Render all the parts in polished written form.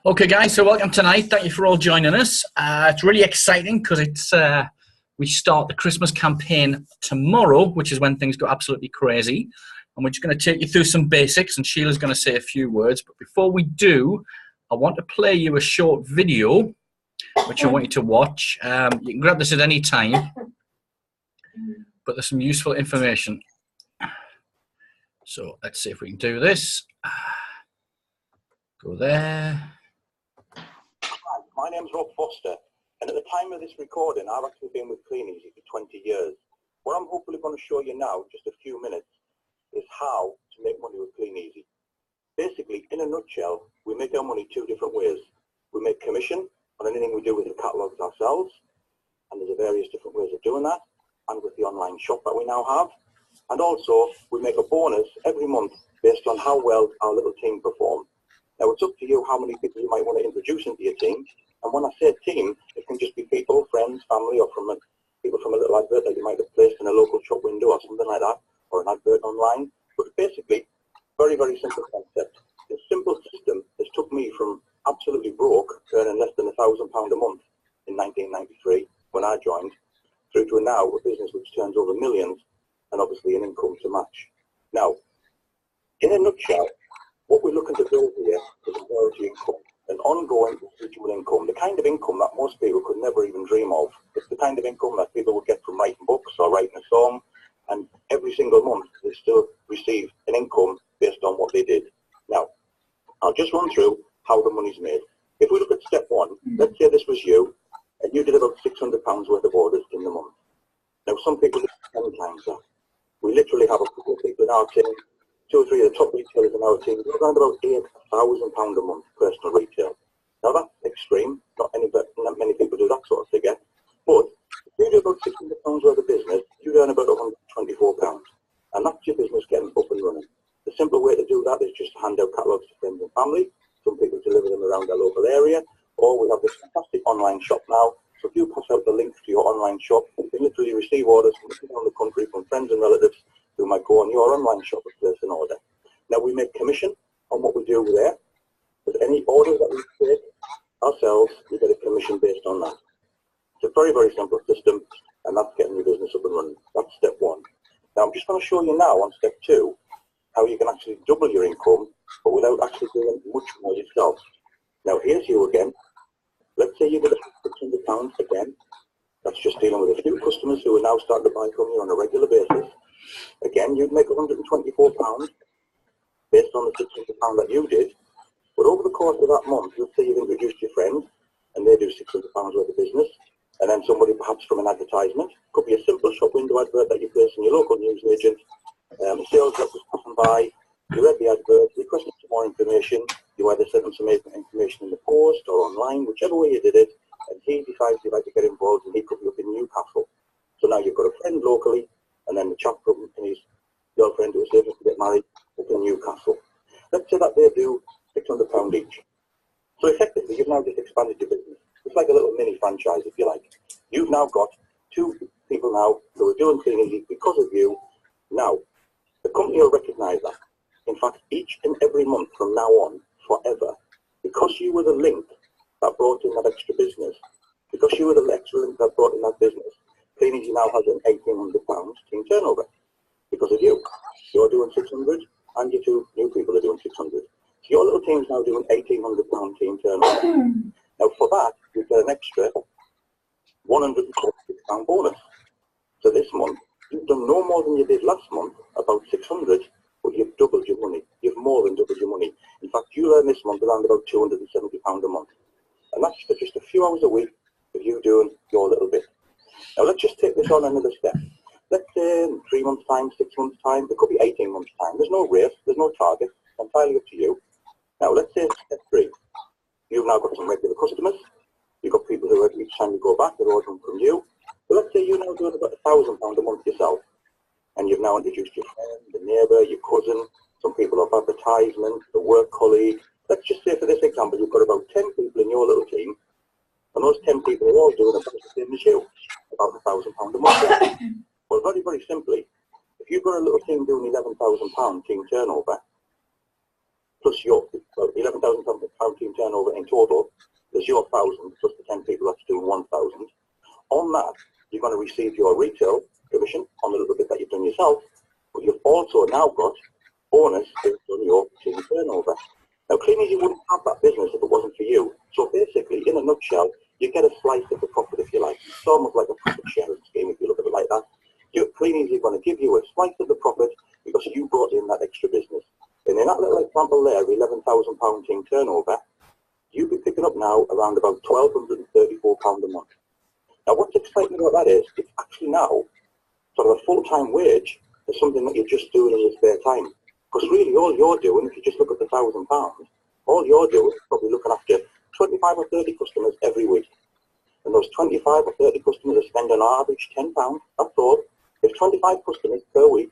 Okay, guys, so welcome tonight. Thank you for all joining us. It's really exciting because we start the Christmas campaign tomorrow, which is when things go absolutely crazy. And we're just going to take you through some basics, and Sheila's going to say a few words. But before we do, I want to play you a short video, which I want you to watch. You can grab this at any time, but there's some useful information. So let's see if we can do this. Go there. Hi, my name's Rob Foster, and at the time of this recording, I've actually been with Clean Easy for 20 years. What I'm hopefully going to show you now, just a few minutes, is how to make money with Clean Easy. Basically, in a nutshell, we make our money two different ways. We make commission on anything we do with the catalogues ourselves, and there's various different ways of doing that, and with the online shop that we now have. And also, we make a bonus every month based on how well our little team perform. Now, it's up to you how many people you might want to introduce into your team. And when I say team, it can just be people, friends, family, or people from a little advert that you might have placed in a local shop window or something like that, or an advert online. But basically, very, very simple concept. This simple system has took me from absolutely broke, earning less than £1,000 a month in 1993 when I joined, through to now a business which turns over millions and obviously an income to match. Now, in a nutshell, what we're looking to build here is a royalty income, an ongoing residual income, the kind of income that most people could never even dream of. It's the kind of income that people would get from writing books or writing a song, and every single month they still receive an income based on what they did. Now, I'll just run through how the money's made. If we look at step one, let's say this was you, and you did about £600 worth of orders in the month. Now, some people do 10 times that. We literally have a couple of people in our team, 2 or 3 of the top retailers in our team, do around about £8,000 a month personal retail. Now that's extreme, not many people do that sort of figure, but if you do about £600 worth of business, you earn about £124, and that's your business getting up and running. The simple way to do that is just to hand out catalogues to friends and family. Some people deliver them around their local area, or we have this fantastic online shop now. So if you pass out the link to your online shop, you can literally receive orders from around the country from friends and relatives who might go on your online shop and place an order. Now we make commission on what we do there. With any orders that we take ourselves, we get a commission based on that. It's a very, very simple system, and that's getting your business up and running. That's step one. Now I'm just going to show you now on step two how you can actually double your income, but without actually doing much more yourself. Now here's you again. Let's say you did £600 again. That's just dealing with a few customers who are now starting to buy from you on a regular basis. Again, you'd make £124 based on the £600 that you did. But over the course of that month, let's say you've introduced your friends and they do £600 worth of business. And then somebody perhaps from an advertisement, could be a simple shop window advert that you place in your local news agent. A sales rep was passing by, you read the advert, requested some more information, you either sent them some information in the post or online, whichever way you did it, and he decides he'd like to get involved and he could be up in Newcastle. So now you've got a friend locally, and then the chap and his girlfriend who was able to get married up in Newcastle. Let's say that they do £600 each. So effectively, you've now just expanded your business. It's like a little mini franchise, if you like. You've now got 2 people now who are doing Clean Easy because of you. Now, the company will recognise that. In fact, each and every month from now on, forever, because you were the link that brought in that extra business, because you were the extra link that brought in that business, Clean Easy now has an £1,800 team turnover because of you. You're doing 600 and your 2 new people are doing 600. So your little team's now doing £1,800 team turnover. Now for that, you get an extra £146 bonus. So this month, you've done no more than you did last month, about 600, but you've doubled your money. You've more than doubled your money. In fact, you earn this month around about £270 a month. And that's for just a few hours a week of you doing your little bit. Now let's just take this on another step. Let's say in 3 months' time, 6 months' time, it could be 18 months' time. There's no race, there's no target, it's entirely up to you. Now let's say step 3. You've now got some regular customers. You've got people who each time you go back, they're ordering from you. But let's say you're now doing about £1,000 a month yourself. And you've now introduced your friend, the neighbour, your cousin, some people off advertisement, the work colleague. Let's just say for this example, you've got about 10 people in your little team, and those 10 people are all doing about the same as you, about £1,000 a month. Well, very, very simply, if you've got a little team doing £11,000 team turnover, plus your £11,000 team turnover in total, there's your 1,000 plus the 10 people that's doing 1,000. On that, you're going to receive your retail commission on the little bit that you've done yourself, but you've also now got bonus based on your team turnover. Now, Clean Easy wouldn't have that business if it wasn't for you. So basically, in a nutshell, you get a slice of the profit if you like. It's almost like a profit sharing scheme if you look at it like that. Clean Easy are going to give you a slice of the profit because you brought in that extra business. And in that little example there, £11,000 team turnover, you'll be picking up now around about £1,234 a month. Now, what's exciting about that is it's actually now sort of a full-time wage for something that you're just doing in your spare time. Because really all you're doing, if you just look at the £1,000, all you're doing is probably looking after 25 or 30 customers every week. And those 25 or 30 customers are spending on average £10, that's all. If 25 customers per week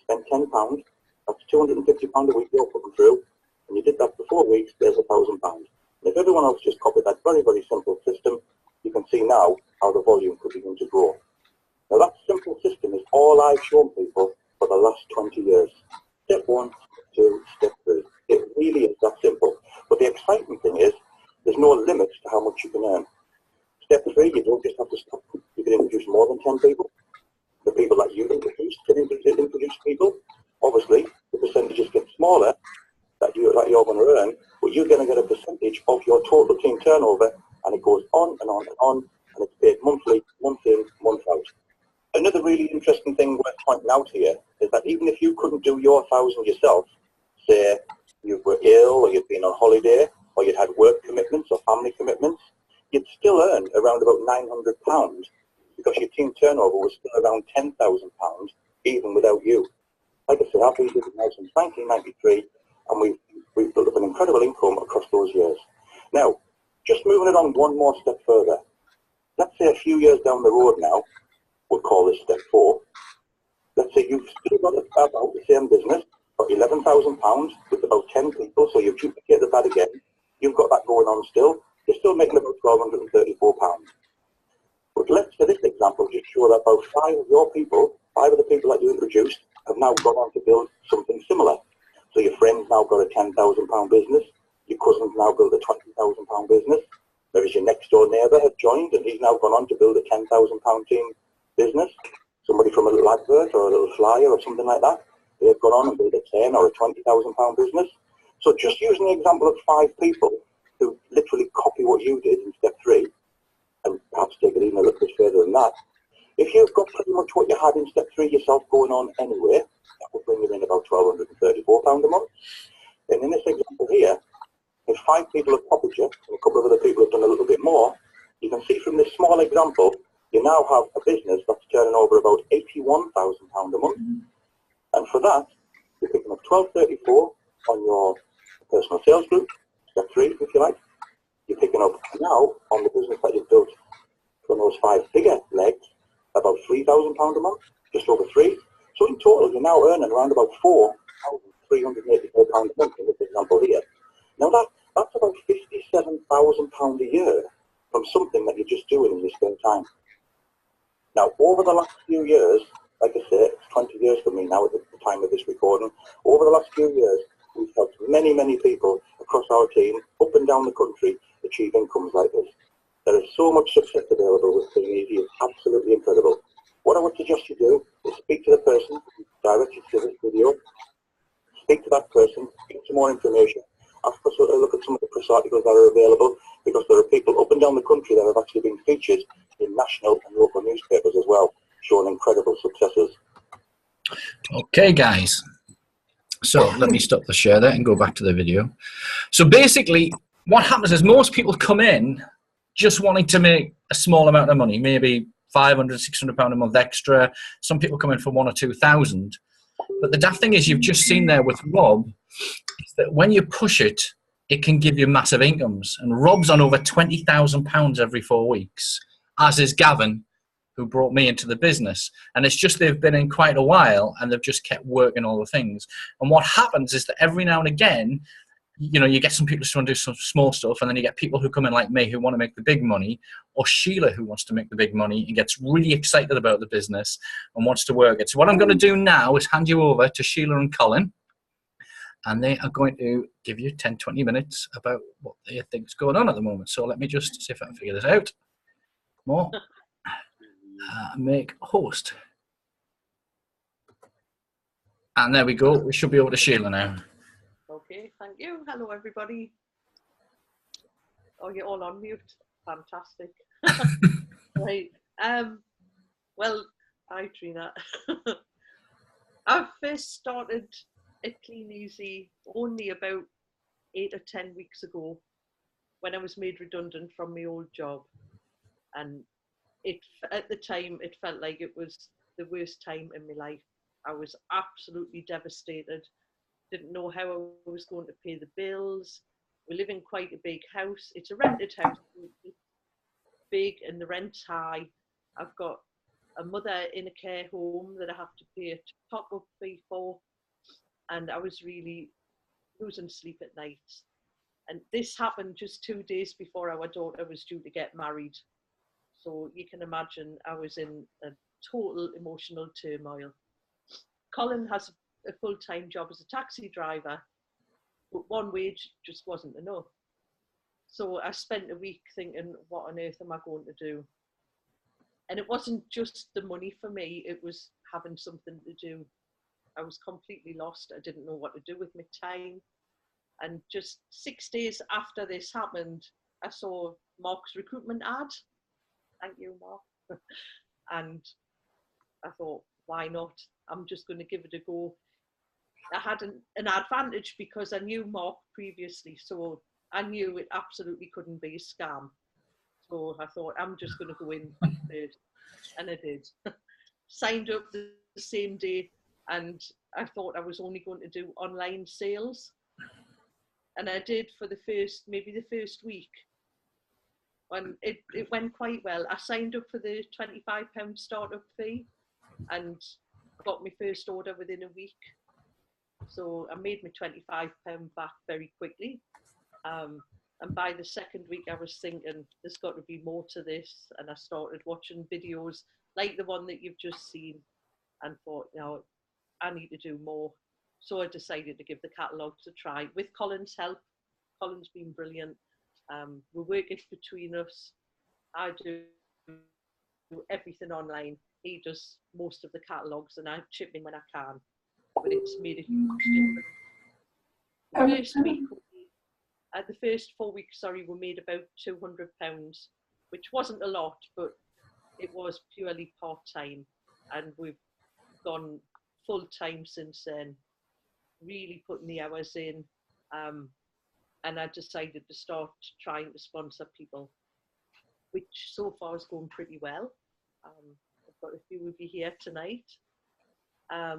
spend £10, that's £250 a week you're putting through. And you did that for 4 weeks, there's £1,000. And if everyone else just copied that very, very simple system, you can see now how the volume could begin to grow. Now that simple system is all I've shown people for the last 20 years. Step 1, step 2, step 3. It really is that simple. But the exciting thing is there's no limits to how much you can earn. Step 3, you don't just have to stop. You can introduce more than 10 people. The people that you've introduced can introduce people. Obviously, the percentages get smaller that you're going to earn, but you're going to get a percentage of your total team turnover, and it goes on and on and on, and it's paid monthly, month in, month out. Another really interesting thing worth pointing out here is that even if you couldn't do your 1,000 yourself, say you were ill or you'd been on holiday or you'd had work commitments or family commitments, you'd still earn around about £900 because your team turnover was still around £10,000 even without you. Like I said, I've been doing it now since 1993 and we've built up an incredible income across those years. Now, just moving it on one more step further, let's say a few years down the road now, we'll call this step 4. Let's say you've still got about the same business for £11,000 with about 10 people, so you've duplicated that again. You've got that going on still. You're still making about £1,234. But let's, for this example, just show that about 5 of your people, 5 of the people that you introduced, have now gone on to build something similar. So your friend's now got a £10,000 business, your cousin's now built a £20,000 business, maybe your next door neighbour has joined and he's now gone on to build a £10,000 team business. Somebody from a little advert or a little flyer or something like that, they've gone on and built a 10 or a £20,000 business. So just using the example of 5 people who literally copy what you did in step 3, and perhaps take it even a little bit further than that, if you've got pretty much what you had in step 3 yourself going on anyway, that will bring you in about £1,234 a month. And in this example here, if 5 people have copied you and a couple of other people have done a little bit more, you can see from this small example, you now have a business that's turning over about £81,000 a month. And for that, you're picking up £1,234 on your personal sales group, step 3 if you like. You're picking up now on the business that you've built from those 5 bigger legs, about £3,000 a month, just over 3. So in total, you're now earning around about £4,384 a month in this example here. Now that's about £57,000 a year from something that you're just doing in your spare time. Now, over the last few years, like I say, it's 20 years for me now at the time of this recording, over the last few years, we've helped many, many people across our team, up and down the country, achieve incomes like this. There is so much success available with Clean Easy, it's absolutely incredible. What I would suggest you do is speak to the person who directed to this video, speak to that person, get some more information, ask us to look at some of the press articles that are available, because there are people up and down the country that have actually been featured in national and local newspapers as well, showing incredible successes. Okay, guys. So let me stop the share there and go back to the video. So basically, what happens is most people come in just wanting to make a small amount of money, maybe £500, £600 a month extra. Some people come in for 1,000 or 2,000. But the daft thing is, you've just seen there with Rob, is that when you push it, it can give you massive incomes. And Rob's on over £20,000 every 4 weeks, as is Gavin, who brought me into the business. And it's just they've been in quite a while and they've just kept working all the things. And what happens is that every now and again, you know, you get some people who want to do some small stuff, and then you get people who come in like me who want to make the big money, or Sheila who wants to make the big money and gets really excited about the business and wants to work it. So what I'm going to do now is hand you over to Sheila and Colin. and they are going to give you 10-20 minutes about what they think is going on at the moment. So let me just see if I can figure this out. More. Make host. And there we go. We should be able to Sheila now. Okay, thank you. Hello, everybody. Oh, you're all on mute. Fantastic. Right. Well, hi, Trina. I first started at Clean Easy only about 8 or 10 weeks ago when I was made redundant from my old job. And at the time, it felt like it was the worst time in my life. I was absolutely devastated. Didn't know how I was going to pay the bills. We live in quite a big house. It's a rented house. It's big and the rent's high. I've got a mother in a care home that I have to pay a top-up fee for. And I was really losing sleep at night. And this happened just 2 days before our daughter was due to get married. So you can imagine I was in a total emotional turmoil. Colin has a full-time job as a taxi driver, but one wage just wasn't enough. So I spent a week thinking, what on earth am I going to do? And it wasn't just the money for me, it was having something to do. I was completely lost. I didn't know what to do with my time. And just 6 days after this happened, I saw Mark's recruitment ad. Thank you, Mark. And I thought, why not? I'm just going to give it a go. I had an advantage because I knew Mark previously, so I knew it absolutely couldn't be a scam. So I thought, I'm just going to go in first. And I did. Signed up the same day, and I thought I was only going to do online sales. And I did for maybe the first week. And it went quite well. I signed up for the £25 startup fee and got my first order within a week. So I made my £25 back very quickly. And by the second week, I was thinking, there's got to be more to this. And I started watching videos like the one that you've just seen and thought, I need to do more. So I decided to give the catalogues a try with Colin's help. Colin's been brilliant. We work it between us. I do everything online. He does most of the catalogues and I chip in when I can. But it's made a huge difference. The first 4 weeks, we made about £200, which wasn't a lot, but it was purely part-time. And we've gone full-time since then, really putting the hours in. And I decided to start trying to sponsor people, which so far is going pretty well. I've got a few of you here tonight. Hi,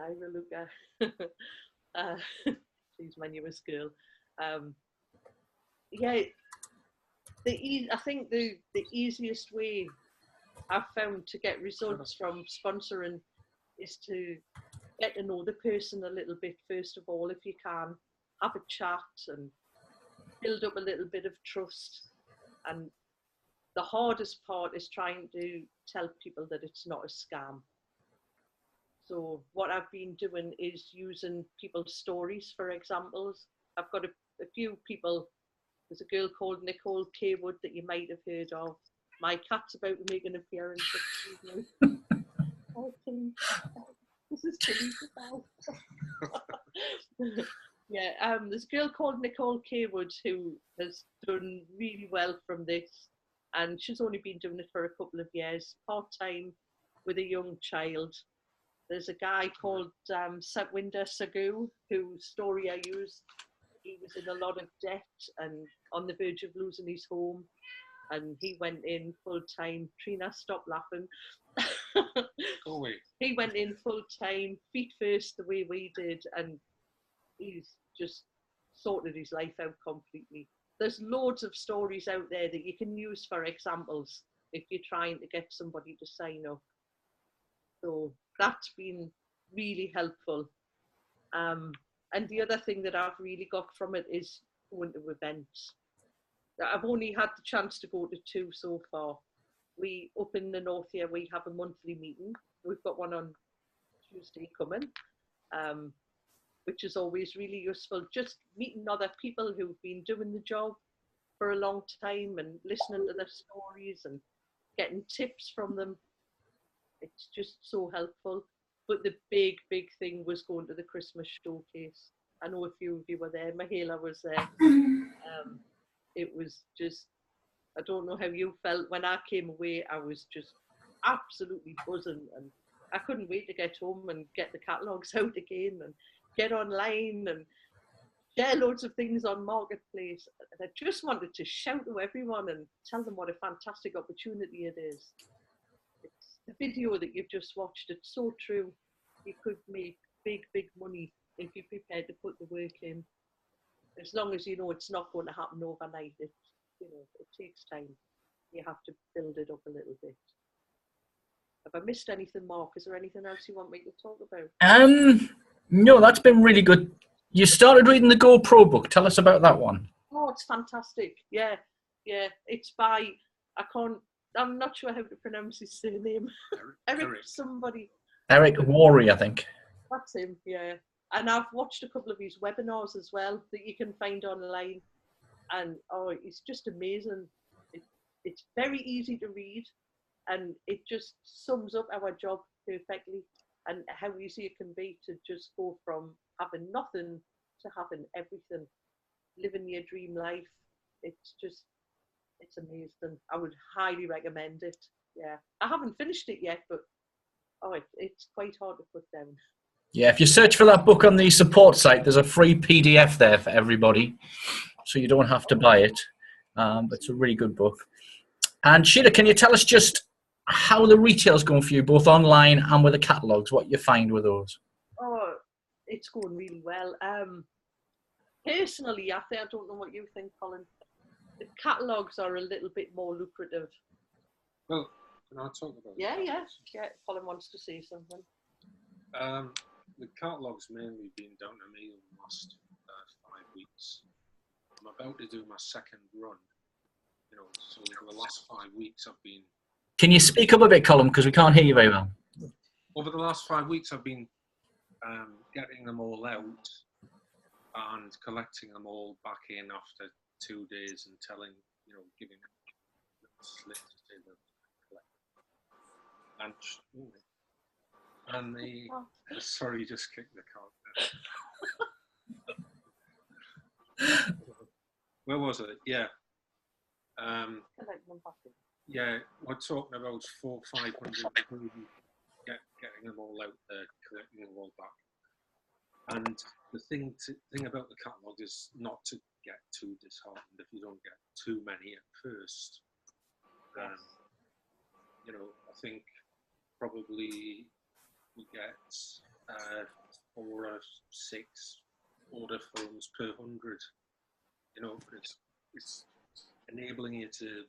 Raluca. She's my newest girl. I think the easiest way I've found to get results from sponsoring is to get to know the person a little bit first of all, if you can. Have a chat and build up a little bit of trust. And the hardest part is trying to tell people that it's not a scam. So what I've been doing is using people's stories for examples. I've got a few people. There's a girl called Nicole Kaywood that you might have heard of. My cat's about to make an appearance this evening. This is Tilly's house. Yeah, there's a girl called Nicole Kaywood who has done really well from this, and she's only been doing it for a couple of years, part-time with a young child. There's a guy called Satwinder Sagu, whose story I used. He was in a lot of debt and on the verge of losing his home, and he went in full-time. Trina, stop laughing. Go away. He went in full-time, feet first, the way we did, and he's just sorted his life out completely. There's loads of stories out there that you can use for examples if you're trying to get somebody to sign up. So that's been really helpful. And the other thing that I've really got from it is going to events. I've only had the chance to go to 2 so far. We, up in the north here, we have a monthly meeting. We've got one on Tuesday coming. which is always really useful. Just meeting other people who've been doing the job for a long time and listening to their stories and getting tips from them. It's just so helpful. But the big thing was going to the Christmas showcase. I know a few of you were there. Michaela was there. It was just, I don't know how you felt. When I came away, I was just absolutely buzzing, and I couldn't wait to get home and get the catalogues out again and get online and share loads of things on Marketplace. And I just wanted to shout to everyone and tell them what a fantastic opportunity it is. It's the video that you've just watched. It's so true. You could make big money if you're prepared to put the work in. As long as you know it's not going to happen overnight. It takes time. You have to build it up a little bit. Have I missed anything, Mark? Is there anything else you want me to talk about? No, that's been really good. You started reading the GoPro book. Tell us about that one. Oh, it's fantastic. Yeah. It's by, I'm not sure how to pronounce his surname. Eric somebody. Eric Worre, I think. That's him, yeah. And I've watched a couple of his webinars as well that you can find online. And it's just amazing. It's very easy to read, and it just sums up our job perfectly and how easy it can be to just go from having nothing to having everything, living your dream life. It's amazing. I would highly recommend it. Yeah, I haven't finished it yet, but it's quite hard to put down. Yeah, if you search for that book on the support site, there's a free PDF there for everybody, so you don't have to buy it. But it's a really good book. And Sheila, can you tell us just how the retail's going for you, both online and with the catalogues, what you find with those? Oh, it's going really well. Personally, I don't know what you think, Colin. The catalogues are a little bit more lucrative. Well, can I talk about Yeah. Colin wants to say something. The catalogue's mainly been down to me in the last 5 weeks. I'm about to do my second run. So for the last 5 weeks I've been... Can you speak up a bit, Colin, because we can't hear you very well? Over the last 5 weeks I've been getting them all out and collecting them all back in after 2 days and giving slips to them. And sorry, you just kicked the car. Where was it? Yeah. Yeah, we're talking about 400-500 getting them all out there, collecting them all back. And the thing about the catalogue is not to get too disheartened if you don't get too many at first. I think probably we get 4 or 6 order forms per 100. It's enabling you to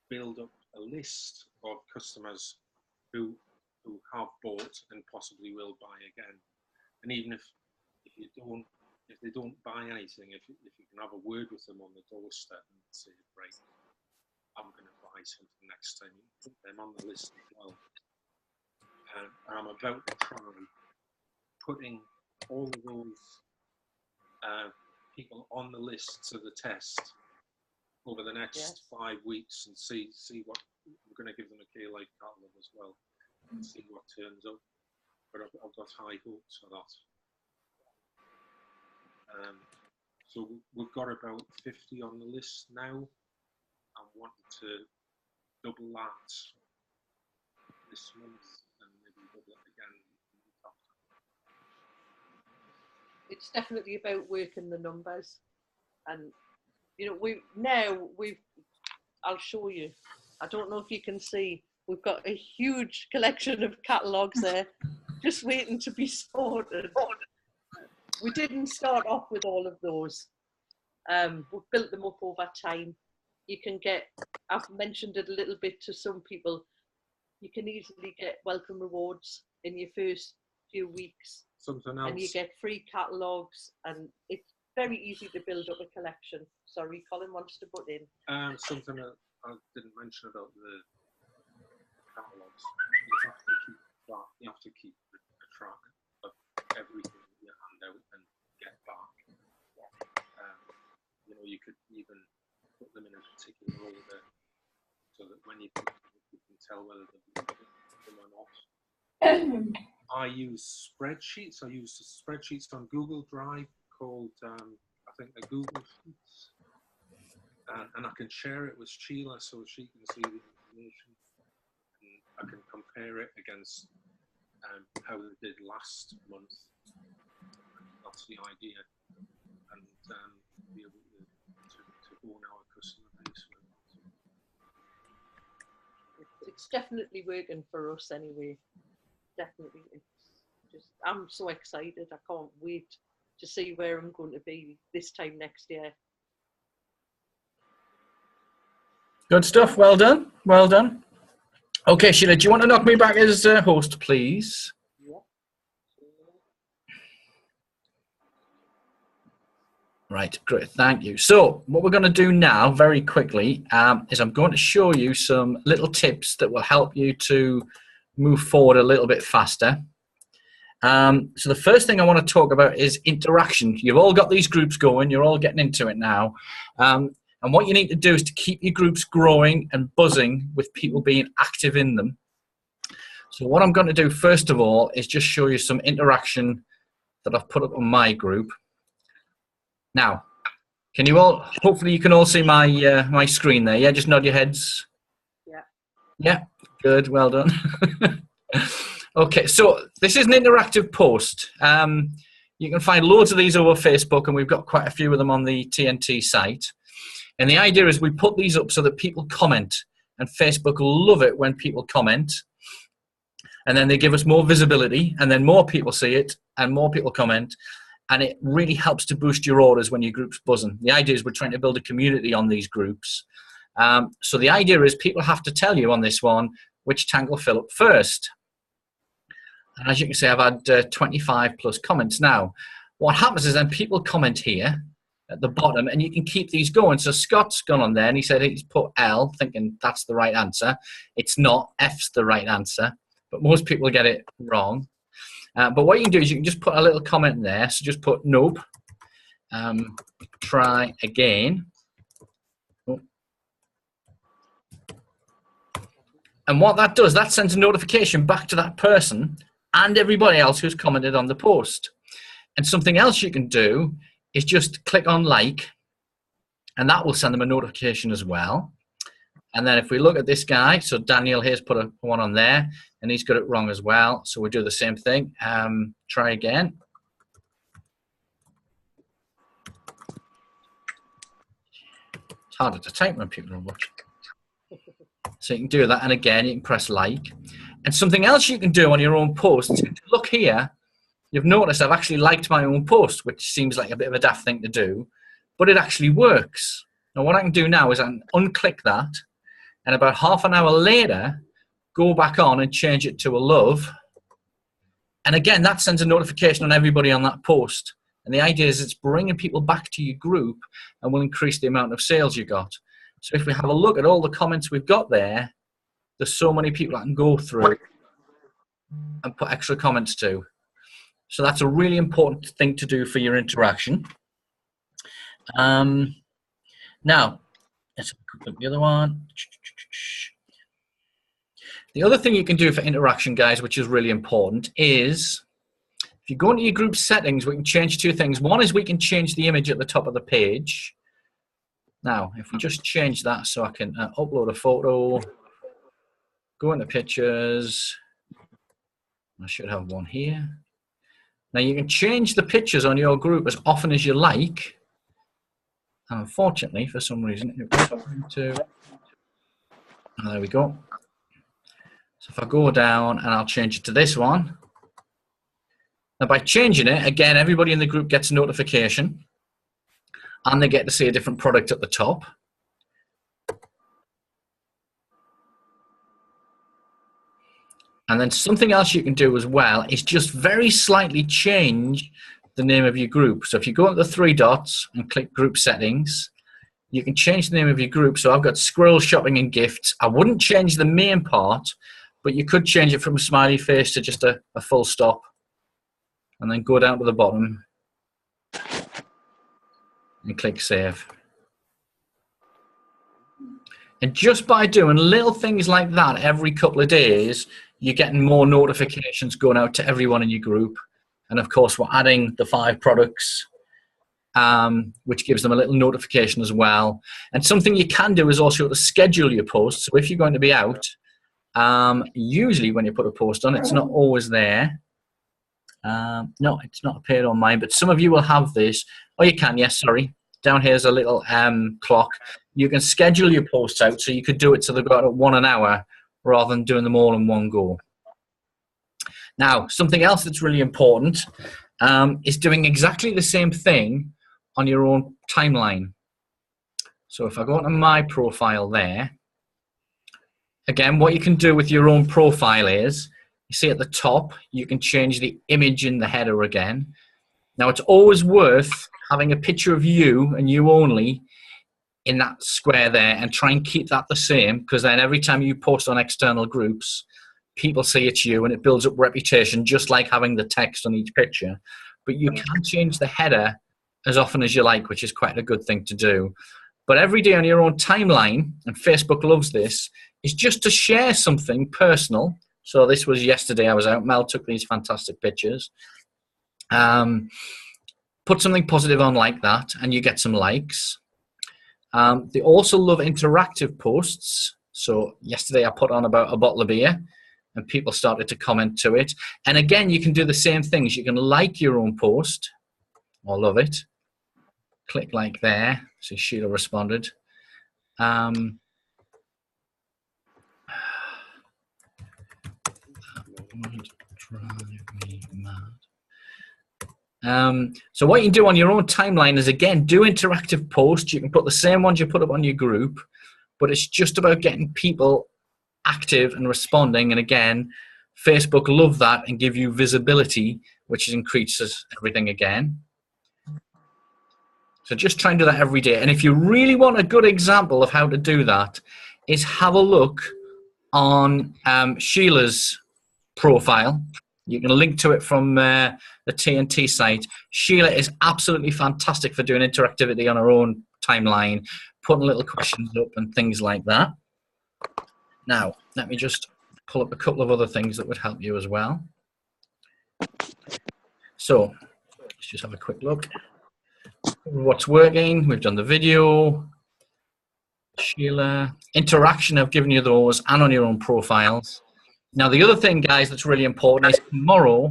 build up a list of customers who have bought and possibly will buy again. And even if they don't buy anything, if you can have a word with them on the doorstep and say, right, I'm going to buy something next time, you put them on the list as well. And I'm about to try putting all of those people on the list to the test over the next 5 weeks and see what we're going to give them a K-Life catalog as well and see what turns up. But I've got high hopes for that. So we've got about 50 on the list now. I'm wanting to double that this month and maybe double it again after. It's definitely about working the numbers, and I'll show you. I don't know if you can see, we've got a huge collection of catalogues there, just waiting to be sorted. We didn't start off with all of those. We've built them up over time. You can I've mentioned it a little bit to some people, you can easily get welcome rewards in your first few weeks. Something else. And you get free catalogues, and it's very easy to build up a collection. Sorry, Colin wants to put in. Something that I didn't mention about the catalogues. You have to keep a track of everything you hand out and get back. You know, you could even put them in a particular order so that when you can tell whether they've been them or not. I use spreadsheets. I use spreadsheets on Google Drive called, I think they're Google Sheets. And I can share it with Sheila so she can see the information. And I can compare it against how they did last month. That's the idea. And be able to own our customer base. It's definitely working for us anyway. Definitely. It's just, I'm so excited. I can't wait to see where I'm going to be this time next year. Good stuff. Well done. Well done. Okay, Sheila, do you want to knock me back as host, please? Yeah. Right, great, thank you. So what we're going to do now, very quickly, is I'm going to show you some little tips that will help you to move forward a little bit faster. So the first thing I want to talk about is interaction. You've all got these groups going, you're all getting into it now. And what you need to do is to keep your groups growing and buzzing with people being active in them. So what I'm going to do first of all is just show you some interaction that I've put up on my group. Now, can you all, hopefully you can all see my my screen there, yeah? Just nod your heads. Yeah. Yeah, good, well done. Okay, so this is an interactive post. You can find loads of these over Facebook, and we've got quite a few of them on the TNT site. And the idea is we put these up so that people comment, and Facebook love it when people comment. And then they give us more visibility, and then more people see it, and more people comment. And it really helps to boost your orders when your group's buzzing. The idea is we're trying to build a community on these groups. So the idea is people have to tell you on this one which tank will fill up first. And as you can see, I've had 25 plus comments now. What happens is then people comment here at the bottom, and you can keep these going. So Scott's gone on there, and he said he's put L, thinking that's the right answer. It's not. F's the right answer, but most people get it wrong. But what you can do is you can just put a little comment in there. So just put nope, try again. And what that does, that sends a notification back to that person and everybody else who's commented on the post. And something else you can do is just click on like, and that will send them a notification as well. And then if we look at this guy, so Daniel here's put one on there, and he's got it wrong as well. So we do the same thing. Try again. It's harder to type when people are watching. So you can do that, and again, you can press like. And something else you can do on your own post, look here, you've noticed I've actually liked my own post, which seems like a bit of a daft thing to do, but it actually works. Now what I can do now is I can unclick that, and about half an hour later, go back on and change it to a love. And again, that sends a notification on everybody on that post. And the idea is it's bringing people back to your group and will increase the amount of sales you got. So if we have a look at all the comments we've got there, there's so many people I can go through and put extra comments to. So that's a really important thing to do for your interaction. Now, let's look at the other one. The other thing you can do for interaction, guys, which is really important, is if you go into your group settings, we can change two things. One is we can change the image at the top of the page. Now, if we just change that so I can upload a photo, go into pictures. I should have one here. Now, you can change the pictures on your group as often as you like. And unfortunately, for some reason, it was going to... Oh, there we go. So if I go down and I'll change it to this one. Now, by changing it, again, everybody in the group gets a notification. And they get to see a different product at the top. And then something else you can do as well is just very slightly change the name of your group. So if you go into the three dots and click group settings, you can change the name of your group. So I've got Squirrel Shopping and Gifts. I wouldn't change the main part, but you could change it from a smiley face to just a full stop. And then go down to the bottom and click save. And just by doing little things like that every couple of days, you're getting more notifications going out to everyone in your group. And of course, we're adding the 5 products, which gives them a little notification as well. And something you can do is also to schedule your posts. So if you're going to be out, usually when you put a post on, it's not always there. No, it's not appeared on mine, but some of you will have this. Oh, you can, yes, sorry. Down here's a little clock. You can schedule your posts out, so you could do it so they've got 1 an hour rather than doing them all in one go. Now, something else that's really important is doing exactly the same thing on your own timeline. So if I go to my profile there, again, what you can do with your own profile is, you see at the top, you can change the image in the header again. Now, it's always worth having a picture of you and you only in that square there, and try and keep that the same, because then every time you post on external groups, people see it's you and it builds up reputation, just like having the text on each picture. But you can change the header as often as you like, which is quite a good thing to do. But every day on your own timeline, and Facebook loves this, is just to share something personal. So this was yesterday I was out, Mel took these fantastic pictures. Put something positive on like that and you get some likes. They also love interactive posts. So yesterday I put on about a bottle of beer and people started to comment to it. And again, you can do the same things. You can like your own post. I love it. Click like there. So Sheila responded. Would drive me mad. So what you can do on your own timeline is, again, do interactive posts. You can put the same ones you put up on your group, but it's just about getting people active and responding. And again, Facebook love that and give you visibility, which increases everything again. So just try and do that every day. And if you really want a good example of how to do that, is have a look on Sheila's profile. You can link to it from the TNT site. Sheila is absolutely fantastic for doing interactivity on her own timeline, putting little questions up and things like that. Now, let me just pull up a couple of other things that would help you as well. So, let's just have a quick look. What's working? We've done the video. Sheila. Interaction, I've given you those, and on your own profiles. Now, the other thing, guys, that's really important is tomorrow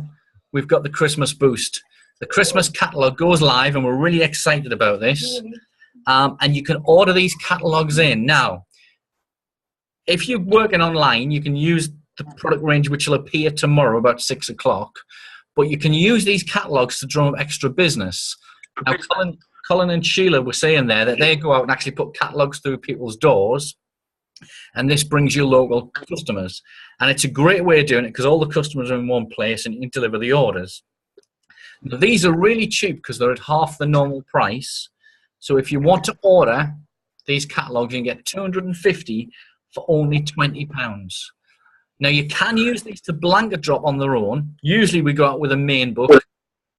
we've got the Christmas boost. The Christmas catalog goes live, and we're really excited about this. And you can order these catalogs in. Now, if you're working online, you can use the product range which will appear tomorrow about 6 o'clock. But you can use these catalogs to drum up extra business. Now, Colin and Sheila were saying there that they go out and actually put catalogs through people's doors. And this brings you local customers. And it's a great way of doing it because all the customers are in one place and you can deliver the orders. Now, these are really cheap because they're at half the normal price. So if you want to order these catalogs, you can get 250 for only £20. Now, you can use these to blanket drop on their own. Usually we go out with a main book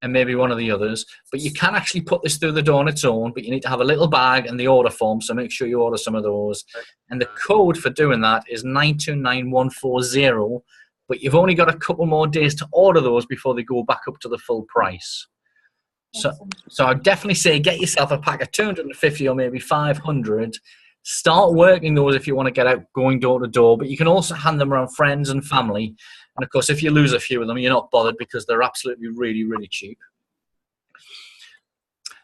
and maybe one of the others, but you can actually put this through the door on its own, but you need to have a little bag and the order form, so make sure you order some of those. And the code for doing that is 929140, but you've only got a couple more days to order those before they go back up to the full price. So I'd definitely say get yourself a pack of 250 or maybe 500. Start working those if you want to get out going door to door, but you can also hand them around friends and family. And of course, if you lose a few of them, you're not bothered because they're absolutely really, really cheap.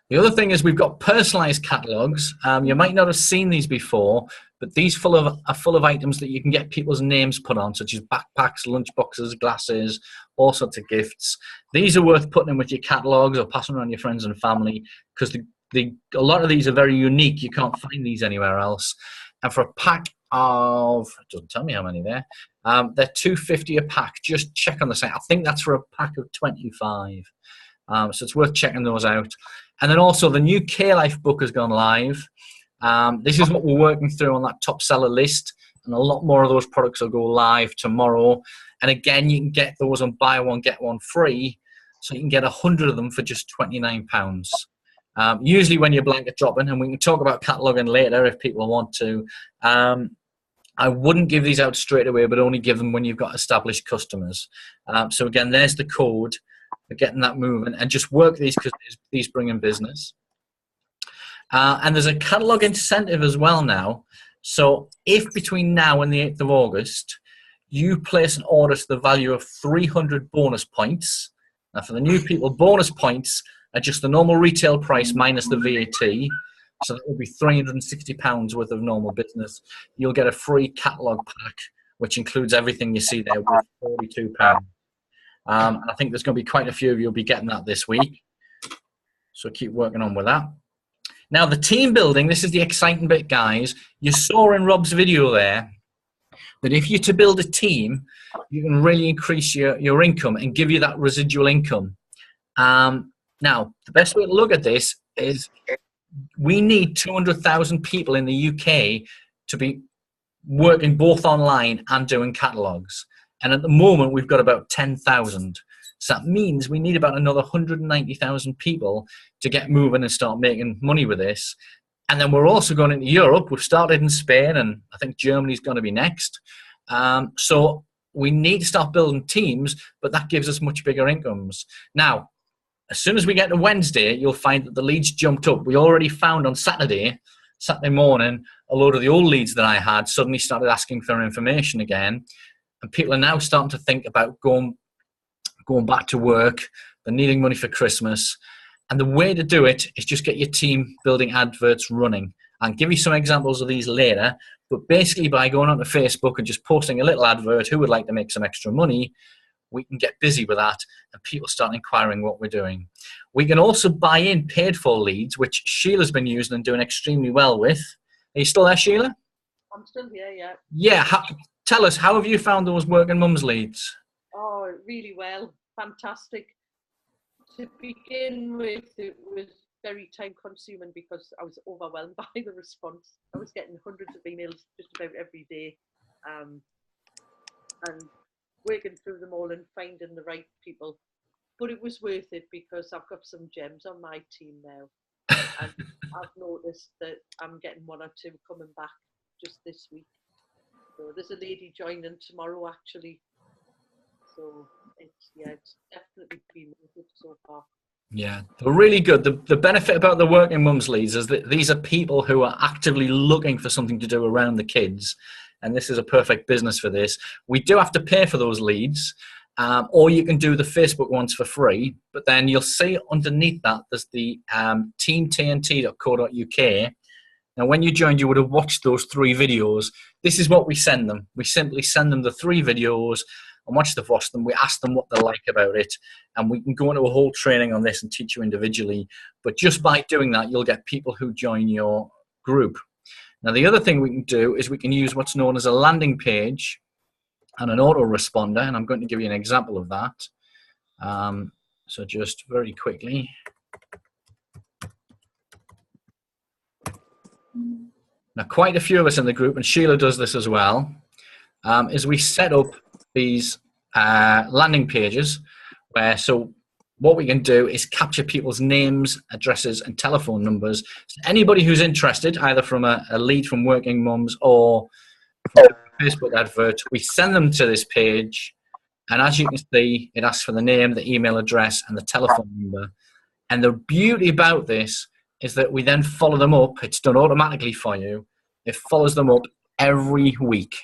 The other thing is we've got personalized catalogs. You might not have seen these before, but these are full of items that you can get people's names put on, such as backpacks, lunchboxes, glasses, all sorts of gifts. These are worth putting in with your catalogs or passing around your friends and family because a lot of these are very unique. You can't find these anywhere else. And for a pack of, it doesn't tell me how many there, they're $2.50 a pack. Just check on the site. I think that's for a pack of 25. So it's worth checking those out. And then also the new K-Life book has gone live. This is what we're working through on that top seller list. And a lot more of those products will go live tomorrow. And again, you can get those on buy one, get one free. So you can get 100 of them for just £29. Usually when you're blanket dropping, and we can talk about cataloguing later if people want to, I wouldn't give these out straight away, but only give them when you've got established customers. So again, there's the code for getting that moving, and just work these because these bring in business. And there's a catalogue incentive as well now. So if between now and the 8th of August, you place an order to the value of 300 bonus points. Now for the new people, bonus points are just the normal retail price minus the VAT. So that would be £360 worth of normal business. You'll get a free catalogue pack, which includes everything you see there, with £42. I think there's going to be quite a few of you will be getting that this week. So keep working on with that. Now the team building, this is the exciting bit, guys. You saw in Rob's video there that if you're to build a team, you can really increase your income and give you that residual income. Now, the best way to look at this is we need 200,000 people in the UK to be working both online and doing catalogues. And at the moment, we've got about 10,000. So that means we need about another 190,000 people to get moving and start making money with this. And then we're also going into Europe. We've started in Spain, and I think Germany's going to be next. So we need to start building teams, but that gives us much bigger incomes. Now, as soon as we get to Wednesday, you'll find that the leads jumped up. We already found on Saturday morning, a load of the old leads that I had suddenly started asking for information again. And people are now starting to think about going back to work. They're needing money for Christmas. And the way to do it is just get your team building adverts running. I'll give you some examples of these later. But basically by going onto Facebook and just posting a little advert, who would like to make some extra money, we can get busy with that and people start inquiring what we're doing. We can also buy in paid for leads, which Sheila's been using and doing extremely well with. Are you still there, Sheila? I'm still here, yeah. Yeah. Tell us, how have you found those working mums leads? Oh, really well. Fantastic. To begin with, it was very time consuming because I was overwhelmed by the response. I was getting hundreds of emails just about every day. And working through them all and finding the right people. But it was worth it because I've got some gems on my team now. And I've noticed that I'm getting one or two coming back just this week. So there's a lady joining tomorrow actually. So it's definitely been worth it so far. Yeah, they're really good. The benefit about the working mums leads is that these are people who are actively looking for something to do around the kids. And this is a perfect business for this. We do have to pay for those leads, or you can do the Facebook ones for free. But then you'll see underneath that there's the teamtnt.co.uk. Now, when you joined, you would have watched those 3 videos. This is what we send them. We simply send them the 3 videos, and once they've watched them, we ask them what they like about it. And we can go into a whole training on this and teach you individually. But just by doing that, you'll get people who join your group. Now, the other thing we can do is we can use what's known as a landing page and an autoresponder, and I'm going to give you an example of that. So just very quickly. Now, quite a few of us in the group, and Sheila does this as well, is we set up these landing pages where, so what we can do is capture people's names, addresses, and telephone numbers. So anybody who's interested, either from a lead from Working Mums or from a Facebook advert, we send them to this page. And as you can see, it asks for the name, the email address, and the telephone number. And the beauty about this is that we then follow them up. It's done automatically for you. It follows them up every week.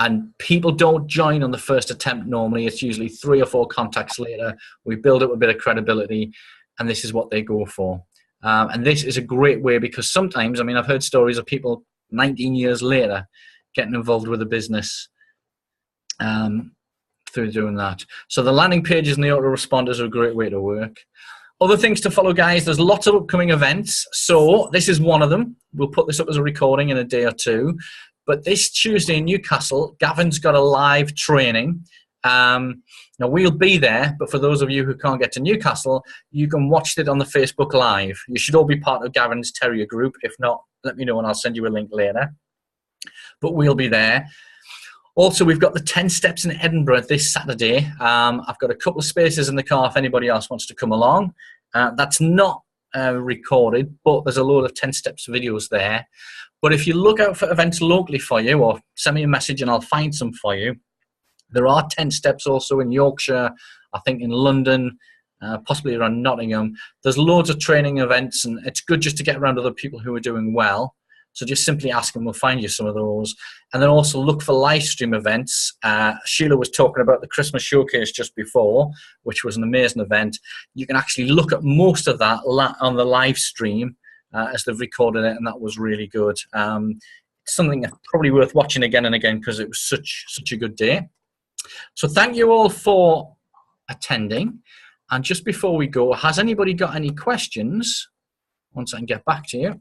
And people don't join on the first attempt normally. It's usually 3 or 4 contacts later. We build up a bit of credibility, and this is what they go for. And this is a great way because sometimes, I mean, I've heard stories of people 19 years later getting involved with a business through doing that. So the landing pages and the autoresponders are a great way to work. Other things to follow, guys, there's lots of upcoming events. So this is one of them. We'll put this up as a recording in a day or 2. But this Tuesday in Newcastle, Gavin's got a live training. Now, we'll be there, but for those of you who can't get to Newcastle, you can watch it on the Facebook Live. You should all be part of Gavin's Terrier group. If not, let me know and I'll send you a link later. But we'll be there. Also, we've got the 10 Steps in Edinburgh this Saturday. I've got a couple of spaces in the car if anybody else wants to come along. That's not recorded, but there's a load of 10 steps videos there. But if you look out for events locally for you, or send me a message and I'll find some for you. There are 10 steps also in Yorkshire, I think in London, possibly around Nottingham. There's loads of training events, and it's good just to get around other people who are doing well. So just simply ask them, we'll find you some of those. And then also look for live stream events. Sheila was talking about the Christmas Showcase just before, which was an amazing event. You can actually look at most of that on the live stream as they've recorded it, and that was really good. It's something probably worth watching again and again because it was such a good day. So thank you all for attending. And just before we go, has anybody got any questions? Once I can get back to you.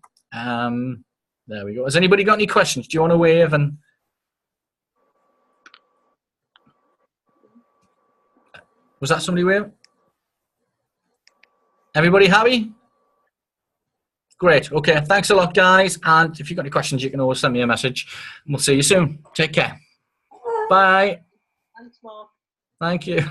There we go. Has anybody got any questions? Do you want to wave? And was that somebody wave? Everybody happy? Great. Okay. Thanks a lot, guys. And if you've got any questions, you can always send me a message. And we'll see you soon. Take care. Bye. Thanks, Mark. Thank you.